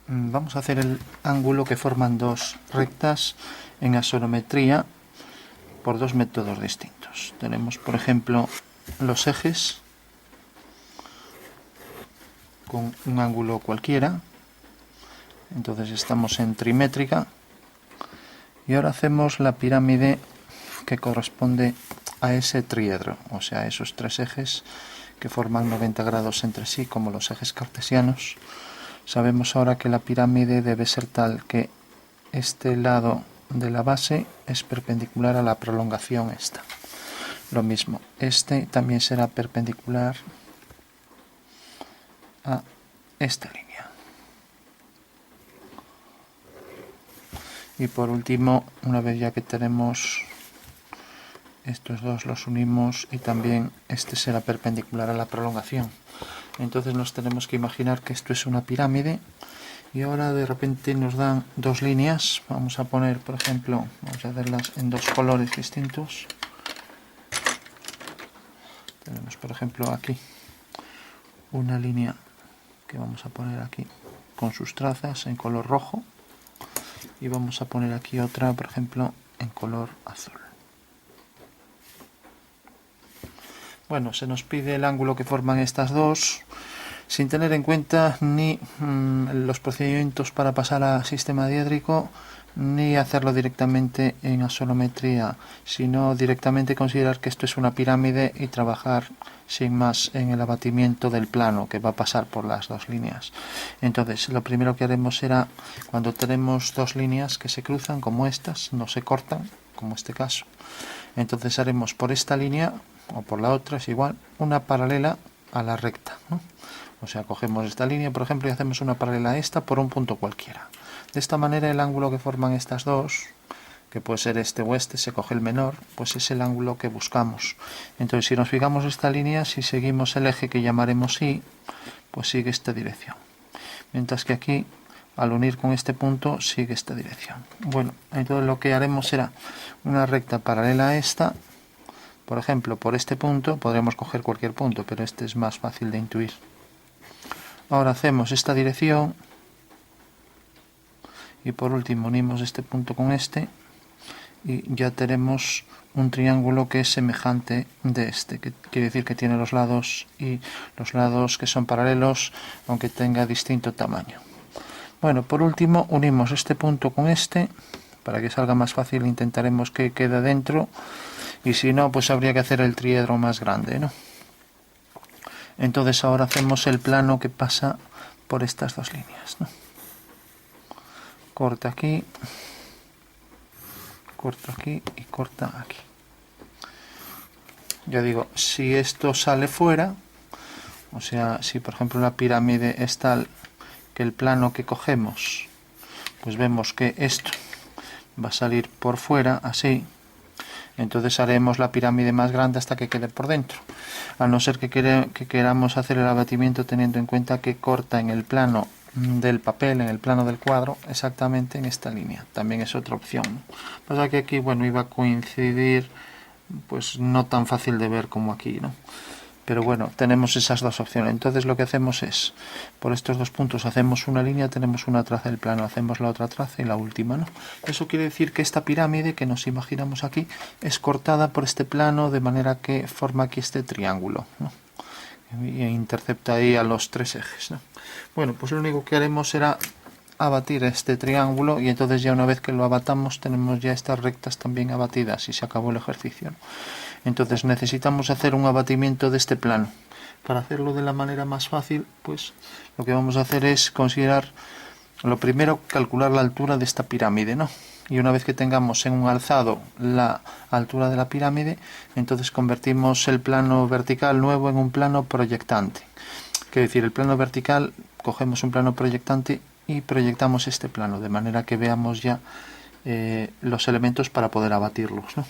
Vamos a hacer el ángulo que forman dos rectas en axonometría por dos métodos distintos. Tenemos, por ejemplo, los ejes con un ángulo cualquiera. Entonces estamos en trimétrica. Y ahora hacemos la pirámide que corresponde a ese triedro, o sea, esos tres ejes que forman 90 grados entre sí, como los ejes cartesianos. Sabemos ahora que la pirámide debe ser tal que este lado de la base es perpendicular a la prolongación esta. Lo mismo, este también será perpendicular a esta línea. Y por último, una vez ya que tenemos estos dos, los unimos y también este será perpendicular a la prolongación. Entonces nos tenemos que imaginar que esto es una pirámide y ahora de repente nos dan dos líneas. Vamos a poner, por ejemplo, vamos a hacerlas en dos colores distintos. Tenemos, por ejemplo, aquí una línea que vamos a poner aquí con sus trazas en color rojo y vamos a poner aquí otra, por ejemplo, en color azul. Bueno, se nos pide el ángulo que forman estas dos, sin tener en cuenta ni los procedimientos para pasar a sistema diédrico, ni hacerlo directamente en axonometría, sino directamente considerar que esto es una pirámide y trabajar sin más en el abatimiento del plano que va a pasar por las dos líneas. Entonces, lo primero que haremos será, cuando tenemos dos líneas que se cruzan, como estas, no se cortan, como este caso, entonces haremos por esta línea o por la otra, es igual, una paralela a la recta, ¿no? O sea, cogemos esta línea, por ejemplo, y hacemos una paralela a esta por un punto cualquiera. De esta manera el ángulo que forman estas dos, que puede ser este o este, se coge el menor, pues es el ángulo que buscamos. Entonces, si nos fijamos esta línea, si seguimos el eje que llamaremos Y, pues sigue esta dirección. Mientras que aquí, al unir con este punto, sigue esta dirección. Bueno, entonces lo que haremos será una recta paralela a esta. Por ejemplo, por este punto, podríamos coger cualquier punto, pero este es más fácil de intuir. Ahora hacemos esta dirección y por último unimos este punto con este y ya tenemos un triángulo que es semejante de este, que quiere decir que tiene los lados y los lados que son paralelos, aunque tenga distinto tamaño. Bueno, por último unimos este punto con este, para que salga más fácil intentaremos que quede dentro, y si no, pues habría que hacer el triedro más grande, ¿no? Entonces ahora hacemos el plano que pasa por estas dos líneas, ¿no? Corta aquí, corto aquí y corta aquí. Ya digo, si esto sale fuera, o sea, si por ejemplo la pirámide es tal que el plano que cogemos, pues vemos que esto va a salir por fuera, así, entonces haremos la pirámide más grande hasta que quede por dentro. A no ser que queramos hacer el abatimiento teniendo en cuenta que corta en el plano del papel, en el plano del cuadro, exactamente en esta línea. También es otra opción. Pasa que aquí, bueno, iba a coincidir, pues no tan fácil de ver como aquí, ¿no? Pero bueno, tenemos esas dos opciones. Entonces lo que hacemos es, por estos dos puntos hacemos una línea, tenemos una traza del plano, hacemos la otra traza y la última, ¿no? Eso quiere decir que esta pirámide que nos imaginamos aquí es cortada por este plano de manera que forma aquí este triángulo, ¿no? Y intercepta ahí a los tres ejes, ¿no? Bueno, pues lo único que haremos será abatir este triángulo y entonces ya una vez que lo abatamos tenemos ya estas rectas también abatidas y se acabó el ejercicio, ¿no? Entonces necesitamos hacer un abatimiento de este plano. Para hacerlo de la manera más fácil, pues lo que vamos a hacer es considerar, lo primero, calcular la altura de esta pirámide, ¿no? Y una vez que tengamos en un alzado la altura de la pirámide, entonces convertimos el plano vertical nuevo en un plano proyectante. Quiere decir, el plano vertical, cogemos un plano proyectante y proyectamos este plano, de manera que veamos ya los elementos para poder abatirlos, ¿no?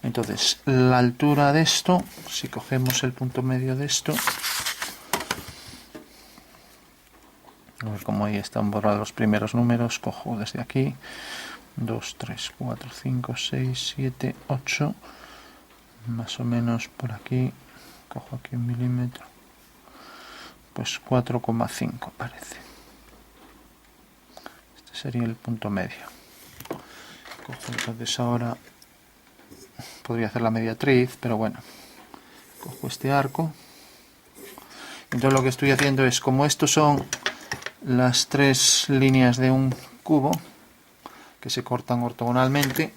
Entonces, la altura de esto, si cogemos el punto medio de esto, a ver cómo ahí están borrados los primeros números, cojo desde aquí, 2, 3, 4, 5, 6, 7, 8, más o menos por aquí, cojo aquí 1 milímetro, pues 4,5 parece. sería el punto medio. Cojo, entonces ahora podría hacer la mediatriz, pero bueno, cojo este arco. Entonces lo que estoy haciendo es, como estos son las tres líneas de un cubo que se cortan ortogonalmente,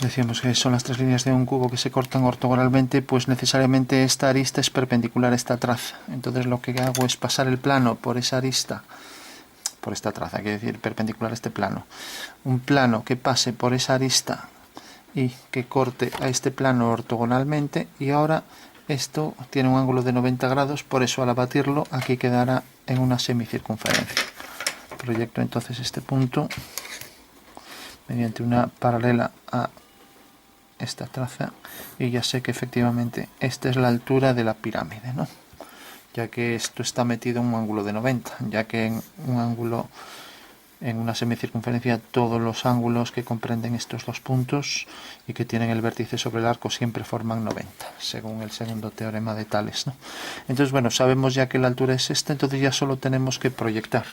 decíamos que son las tres líneas de un cubo que se cortan ortogonalmente, pues necesariamente esta arista es perpendicular a esta traza. Entonces lo que hago es pasar el plano por esa arista, por esta traza, quiere decir perpendicular a este plano. Un plano que pase por esa arista y que corte a este plano ortogonalmente, y ahora esto tiene un ángulo de 90 grados, por eso al abatirlo aquí quedará en una semicircunferencia. Proyecto entonces este punto mediante una paralela a esta traza y ya sé que efectivamente esta es la altura de la pirámide, ¿no? Ya que esto está metido en un ángulo de 90, ya que en un ángulo, en una semicircunferencia, todos los ángulos que comprenden estos dos puntos y que tienen el vértice sobre el arco siempre forman 90, según el segundo teorema de Tales, ¿no? Entonces, bueno, sabemos ya que la altura es esta, entonces ya solo tenemos que proyectar.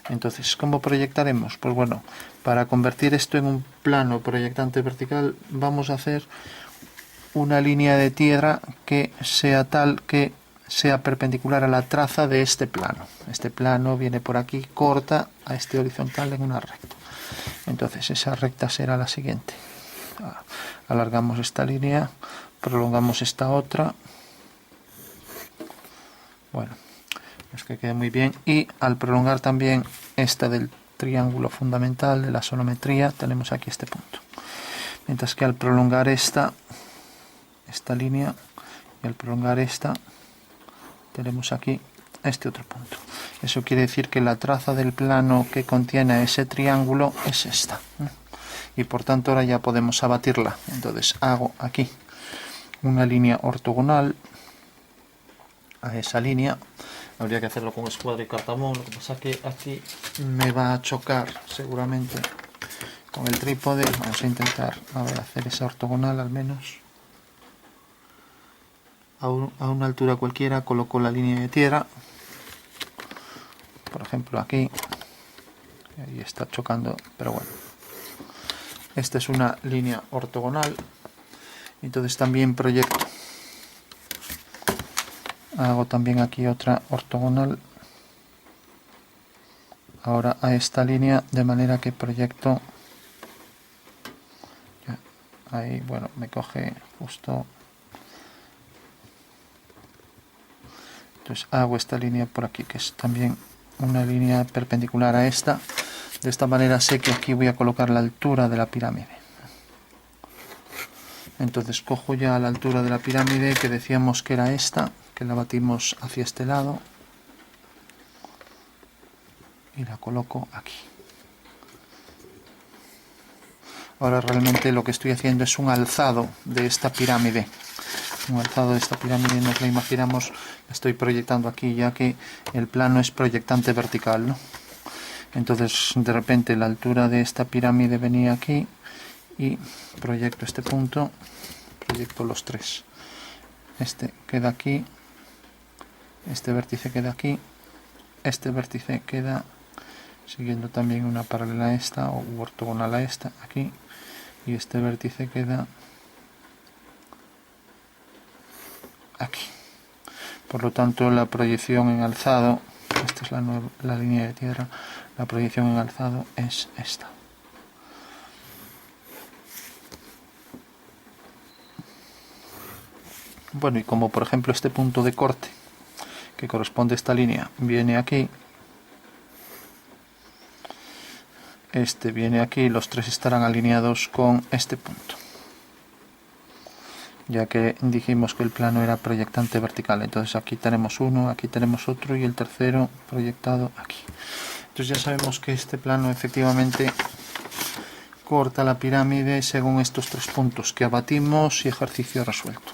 Entonces, ¿cómo proyectaremos? Pues bueno, para convertir esto en un plano proyectante vertical, vamos a hacer una línea de tierra que sea tal que sea perpendicular a la traza de este plano. Este plano viene por aquí, corta a este horizontal en una recta. Entonces esa recta será la siguiente. Alargamos esta línea, prolongamos esta otra. Bueno, es que quede muy bien. Y al prolongar también esta del triángulo fundamental de la sonometría, tenemos aquí este punto. Mientras que al prolongar esta línea y al prolongar esta, tenemos aquí este otro punto. Eso quiere decir que la traza del plano que contiene ese triángulo es esta, y por tanto ahora ya podemos abatirla. Entonces hago aquí una línea ortogonal a esa línea. Habría que hacerlo con escuadra y cartabón, lo que pasa que aquí me va a chocar seguramente con el trípode. Vamos a intentar hacer esa ortogonal al menos. A una altura cualquiera coloco la línea de tierra, por ejemplo aquí, ahí está chocando, pero bueno, esta es una línea ortogonal. Entonces también proyecto, hago también aquí otra ortogonal ahora a esta línea, de manera que proyecto ahí, bueno, me coge justo. Entonces hago esta línea por aquí, que es también una línea perpendicular a esta. De esta manera sé que aquí voy a colocar la altura de la pirámide. Entonces cojo ya la altura de la pirámide, que decíamos que era esta, que la batimos hacia este lado, y la coloco aquí. Ahora realmente lo que estoy haciendo es un alzado de esta pirámide. Un alzado de esta pirámide, nos la imaginamos, la estoy proyectando aquí, ya que el plano es proyectante vertical, ¿no? Entonces de repente la altura de esta pirámide venía aquí y proyecto este punto, proyecto los tres. Este queda aquí, este vértice queda aquí, este vértice queda siguiendo también una paralela a esta o ortogonal a esta aquí, y este vértice queda aquí. Por lo tanto, la proyección en alzado, esta es la línea de tierra, la proyección en alzado es esta. Bueno, y como por ejemplo este punto de corte que corresponde a esta línea viene aquí, este viene aquí, los tres estarán alineados con este punto, ya que dijimos que el plano era proyectante vertical. Entonces aquí tenemos uno, aquí tenemos otro y el tercero proyectado aquí. Entonces ya sabemos que este plano efectivamente corta la pirámide según estos tres puntos que abatimos y ejercicio resuelto.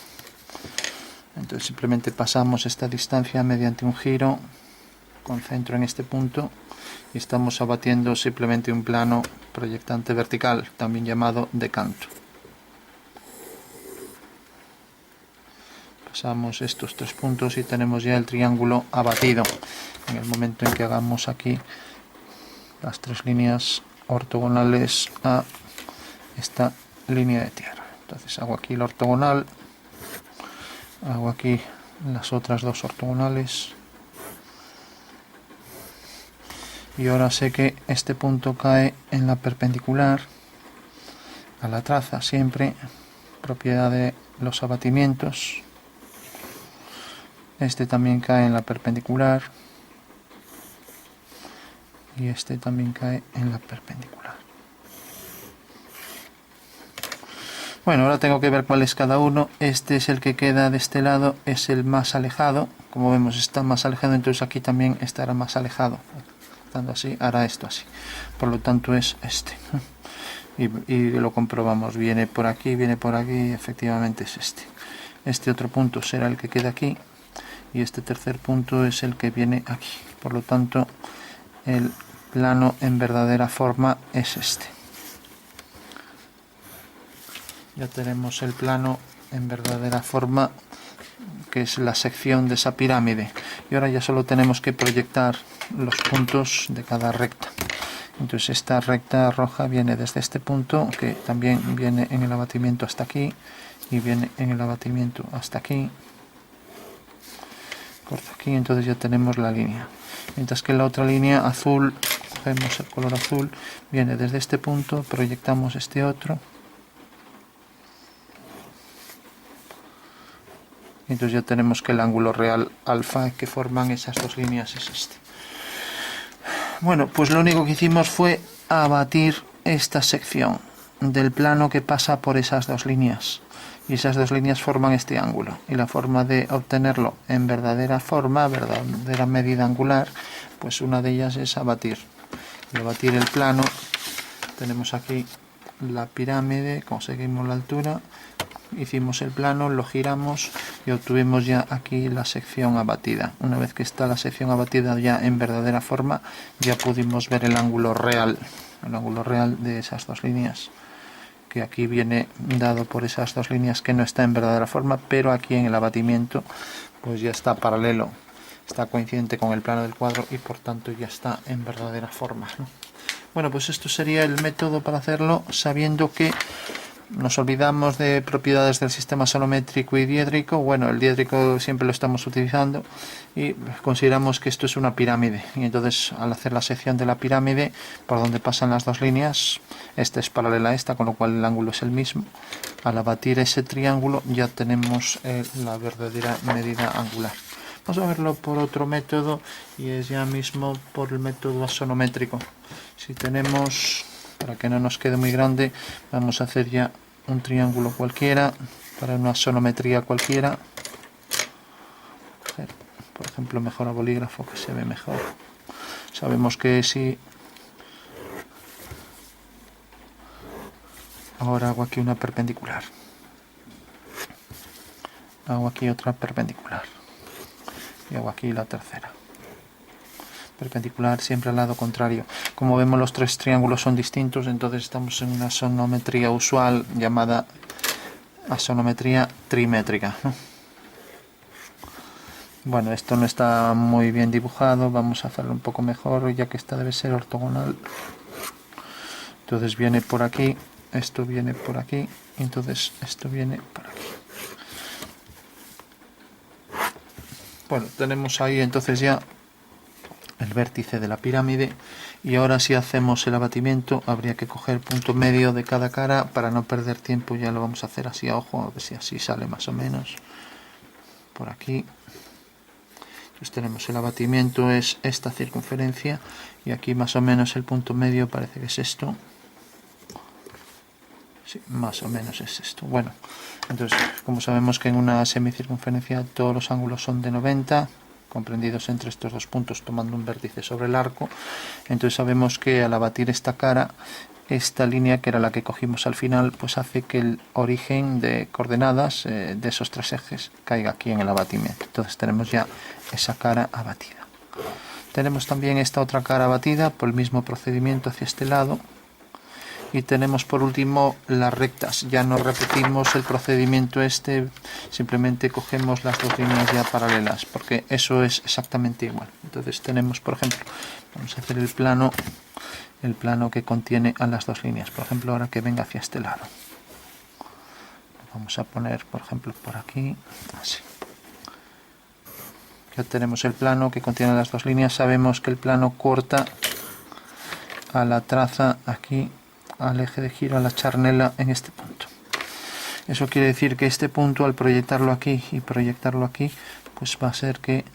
Entonces simplemente pasamos esta distancia mediante un giro con centro en este punto y estamos abatiendo simplemente un plano proyectante vertical, también llamado decanto. pasamos estos 3 puntos y tenemos ya el triángulo abatido en el momento en que hagamos aquí las 3 líneas ortogonales a esta línea de tierra. Entonces hago aquí la ortogonal, hago aquí las otras 2 ortogonales, y ahora sé que este punto cae en la perpendicular a la traza, siempre propiedad de los abatimientos. Este también cae en la perpendicular y este también cae en la perpendicular. Bueno, ahora tengo que ver cuál es cada uno. Este es el que queda de este lado, es el más alejado. Como vemos, está más alejado, entonces aquí también estará más alejado. Estando así, hará esto así. Por lo tanto es este. Y lo comprobamos. Viene por aquí, efectivamente es este. Este otro punto será el que queda aquí. Y este tercer punto es el que viene aquí. Por lo tanto, el plano en verdadera forma es este. Ya tenemos el plano en verdadera forma, que es la sección de esa pirámide. Y ahora ya solo tenemos que proyectar los puntos de cada recta. Entonces esta recta roja viene desde este punto, que también viene en el abatimiento hasta aquí, y viene en el abatimiento hasta aquí. Corta aquí, entonces ya tenemos la línea. Mientras que la otra línea azul, cogemos el color azul, viene desde este punto, proyectamos este otro. Entonces ya tenemos que el ángulo real alfa que forman esas 2 líneas es este. Bueno, pues lo único que hicimos fue abatir esta sección del plano que pasa por esas 2 líneas. Y esas 2 líneas forman este ángulo. Y la forma de obtenerlo en verdadera forma, verdadera medida angular, pues una de ellas es abatir. Y abatir el plano, tenemos aquí la pirámide, conseguimos la altura, hicimos el plano, lo giramos y obtuvimos ya aquí la sección abatida. Una vez que está la sección abatida ya en verdadera forma, ya pudimos ver el ángulo real de esas 2 líneas, que aquí viene dado por esas 2 líneas que no está en verdadera forma, pero aquí en el abatimiento pues ya está paralelo, está coincidente con el plano del cuadro y por tanto ya está en verdadera forma, ¿no? Bueno, pues esto sería el método para hacerlo, sabiendo que nos olvidamos de propiedades del sistema sonométrico y diédrico. Bueno, el diédrico siempre lo estamos utilizando y consideramos que esto es una pirámide. Y entonces, al hacer la sección de la pirámide, por donde pasan las 2 líneas, esta es paralela a esta, con lo cual el ángulo es el mismo. Al abatir ese triángulo ya tenemos la verdadera medida angular. Vamos a verlo por otro método y es ya mismo por el método axonométrico. Si tenemos, para que no nos quede muy grande, vamos a hacer ya un triángulo cualquiera para una axonometría cualquiera. Por ejemplo, mejor a bolígrafo, que se ve mejor. Sabemos que si ahora hago aquí una perpendicular, hago aquí otra perpendicular y hago aquí la tercera perpendicular, siempre al lado contrario. Como vemos, los 3 triángulos son distintos, entonces estamos en una axonometría usual llamada axonometría trimétrica, ¿no? Bueno, esto no está muy bien dibujado, vamos a hacerlo un poco mejor, ya que esta debe ser ortogonal. Entonces viene por aquí, esto viene por aquí, entonces esto viene por aquí. Bueno, tenemos ahí entonces ya el vértice de la pirámide, y ahora si hacemos el abatimiento habría que coger punto medio de cada cara. Para no perder tiempo ya lo vamos a hacer así a ojo, a ver si así sale más o menos por aquí. Entonces tenemos el abatimiento, es esta circunferencia, y aquí más o menos el punto medio parece que es esto. Sí, más o menos es esto. Bueno, entonces como sabemos que en una semicircunferencia todos los ángulos son de 90, comprendidos entre estos 2 puntos tomando un vértice sobre el arco, entonces sabemos que al abatir esta cara, esta línea que era la que cogimos al final, pues hace que el origen de coordenadas de esos 3 ejes caiga aquí en el abatimiento. Entonces tenemos ya esa cara abatida. Tenemos también esta otra cara abatida por el mismo procedimiento hacia este lado, y tenemos por último las rectas. Ya no repetimos el procedimiento este, simplemente cogemos las dos líneas ya paralelas, porque eso es exactamente igual. Entonces tenemos, por ejemplo, vamos a hacer el plano que contiene a las dos líneas. Por ejemplo, ahora que venga hacia este lado, vamos a poner, por ejemplo, por aquí, así. Ya tenemos el plano que contiene las dos líneas. Sabemos que el plano corta a la traza aquí, al eje de giro, a la charnela en este punto. Eso quiere decir que este punto, al proyectarlo aquí y proyectarlo aquí, pues va a ser que,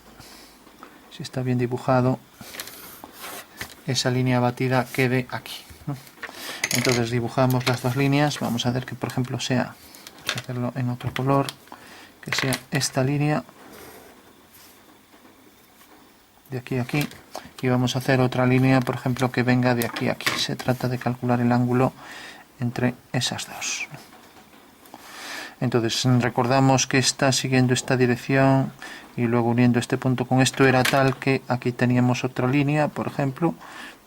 si está bien dibujado, esa línea batida quede aquí, ¿no? Entonces dibujamos las dos líneas. Vamos a hacer que, por ejemplo, sea, vamos a hacerlo en otro color, que sea esta línea de aquí a aquí, y vamos a hacer otra línea, por ejemplo, que venga de aquí a aquí. Se trata de calcular el ángulo entre esas dos. Entonces recordamos que está siguiendo esta dirección y luego uniendo este punto con esto era tal que aquí teníamos otra línea, por ejemplo,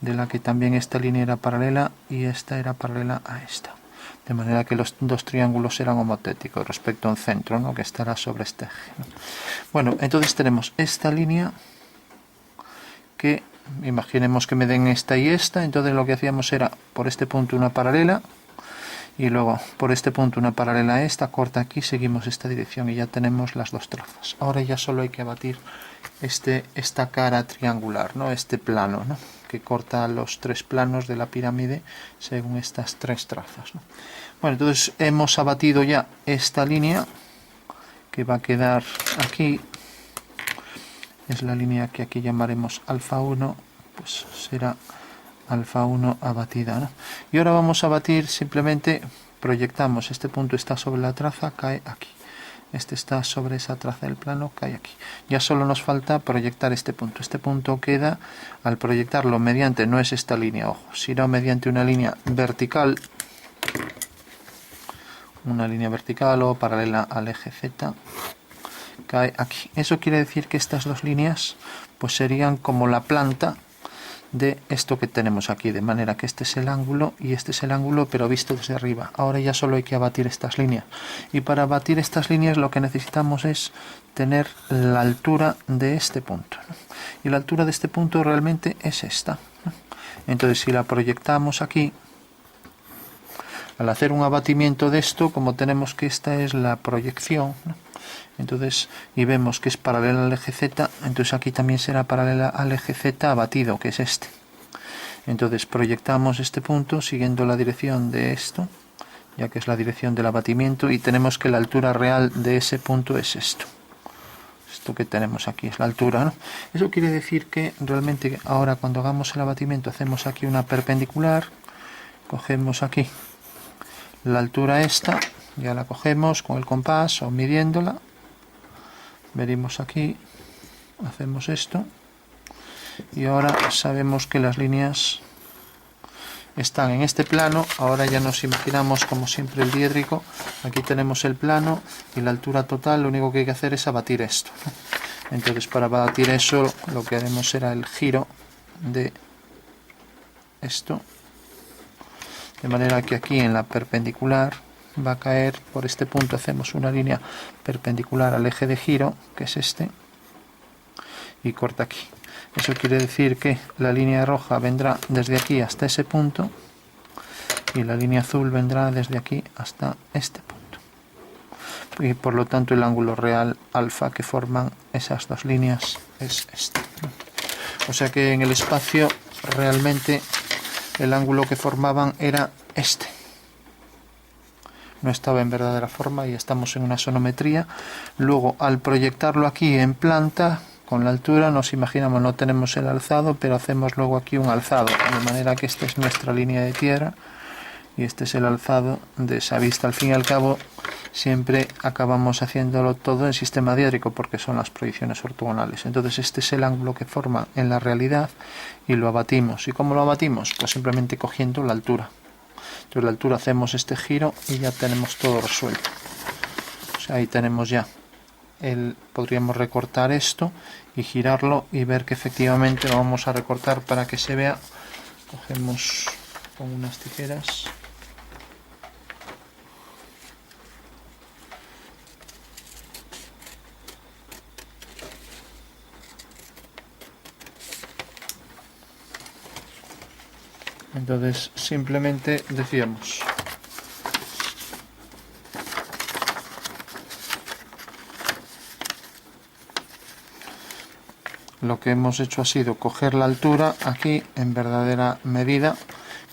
de la que también esta línea era paralela y esta era paralela a esta. De manera que los dos triángulos eran homotéticos respecto a un centro, ¿no?, que estará sobre este eje, ¿no? Bueno, entonces tenemos esta línea que imaginemos que me den esta y esta. Entonces lo que hacíamos era por este punto una paralela y luego por este punto una paralela a esta, corta aquí, seguimos esta dirección y ya tenemos las dos trazas. Ahora ya solo hay que abatir esta cara triangular, ¿no?, este plano, ¿no?, que corta los tres planos de la pirámide según estas tres trazas, ¿no? Bueno, entonces hemos abatido ya esta línea que va a quedar aquí. Es la línea que aquí llamaremos alfa 1, pues será alfa 1 abatida, ¿no? Y ahora vamos a batir, simplemente proyectamos, este punto está sobre la traza, cae aquí. Este está sobre esa traza del plano, cae aquí. Ya solo nos falta proyectar este punto. Este punto queda, al proyectarlo mediante, no es esta línea, ojo, sino mediante una línea vertical o paralela al eje Z, cae aquí. Eso quiere decir que estas dos líneas pues serían como la planta de esto que tenemos aquí, de manera que este es el ángulo y este es el ángulo, pero visto desde arriba. Ahora ya solo hay que abatir estas líneas, y para abatir estas líneas lo que necesitamos es tener la altura de este punto, ¿no? Y la altura de este punto realmente es esta, ¿no? Entonces si la proyectamos aquí, al hacer un abatimiento de esto, como tenemos que esta es la proyección, ¿no?, entonces, y vemos que es paralela al eje Z, entonces aquí también será paralela al eje Z abatido, que es este. Entonces proyectamos este punto siguiendo la dirección de esto, ya que es la dirección del abatimiento, y tenemos que la altura real de ese punto es esto. Esto que tenemos aquí es la altura, ¿no? Eso quiere decir que realmente ahora cuando hagamos el abatimiento hacemos aquí una perpendicular, cogemos aquí la altura esta, ya la cogemos con el compás o midiéndola, venimos aquí, hacemos esto y ahora sabemos que las líneas están en este plano. Ahora ya nos imaginamos como siempre el diédrico, aquí tenemos el plano y la altura total, lo único que hay que hacer es abatir esto, ¿no? Entonces para abatir eso lo que haremos será el giro de esto, de manera que aquí en la perpendicular va a caer por este punto, hacemos una línea perpendicular al eje de giro, que es este, y corta aquí. Eso quiere decir que la línea roja vendrá desde aquí hasta ese punto y la línea azul vendrá desde aquí hasta este punto. Y por lo tanto el ángulo real alfa que forman esas dos líneas es este. O sea que en el espacio realmente el ángulo que formaban era este. No estaba en verdadera forma y estamos en una sonometría. Luego, al proyectarlo aquí en planta, con la altura, nos imaginamos, no tenemos el alzado, pero hacemos luego aquí un alzado, de manera que esta es nuestra línea de tierra y este es el alzado de esa vista. Al fin y al cabo, siempre acabamos haciéndolo todo en sistema diédrico porque son las proyecciones ortogonales. Entonces este es el ángulo que forma en la realidad y lo abatimos. ¿Y cómo lo abatimos? Pues simplemente cogiendo la altura. Entonces la altura, hacemos este giro y ya tenemos todo resuelto. O sea, ahí tenemos ya podríamos recortar esto y girarlo y ver que efectivamente lo vamos a recortar para que se vea. Cogemos con unas tijeras. Entonces simplemente decíamos lo que hemos hecho ha sido coger la altura aquí en verdadera medida,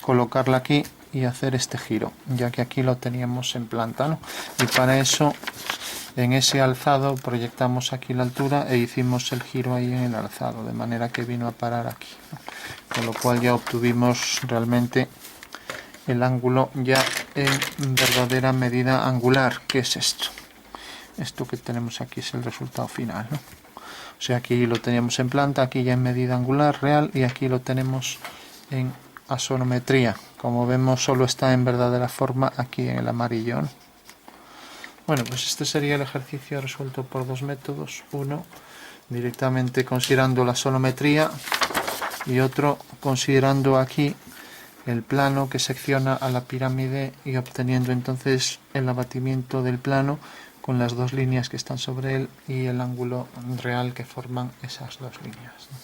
colocarla aquí y hacer este giro, ya que aquí lo teníamos en planta, ¿no? Y para eso en ese alzado proyectamos aquí la altura e hicimos el giro ahí en el alzado, de manera que vino a parar aquí, ¿no? Con lo cual ya obtuvimos realmente el ángulo ya en verdadera medida angular, que es esto. Esto que tenemos aquí es el resultado final, ¿no? O sea, aquí lo teníamos en planta, aquí ya en medida angular real, y aquí lo tenemos en asonometría. Como vemos, solo está en verdadera forma aquí en el amarillo, ¿no? Bueno, pues este sería el ejercicio resuelto por dos métodos. Uno, directamente considerando la sonometría, y otro, considerando aquí el plano que secciona a la pirámide y obteniendo entonces el abatimiento del plano con las dos líneas que están sobre él y el ángulo real que forman esas dos líneas, ¿no?